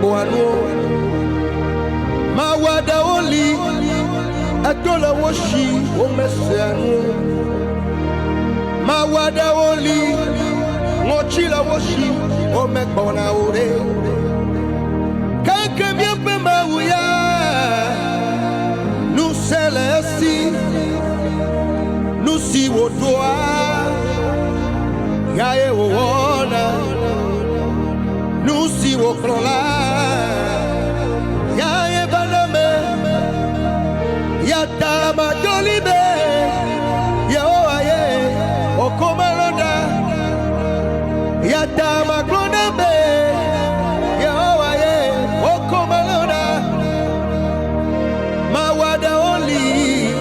boano ma wada oli atola woshi o mesanu ma wada oli ngochila woshi o mekbona ore kanke miempe mawuya nous selesi nous si wotoa yae wona nous si wokrola yae baname yata madolibe yaoaye okomalonda yata maglonambe yaoaye okomalonda mawada oli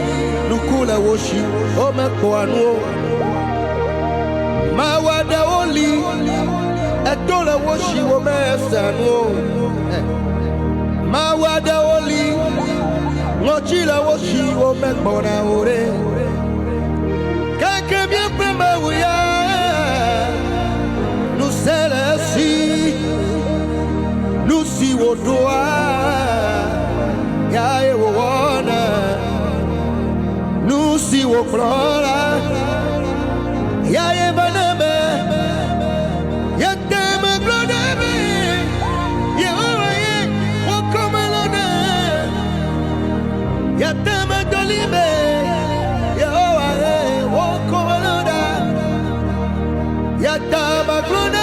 nukula woshi omekoanu mawada oli etola woshi omesanu mawada oli ngochila woshi omekbona ore kake bien prema wuya nous selesi nous si wodoa ya e wona nous si woklora ya e baname ya tema glodame ya oye wokomelone ya tema dolibe ya oye wokomelona ya tema glodame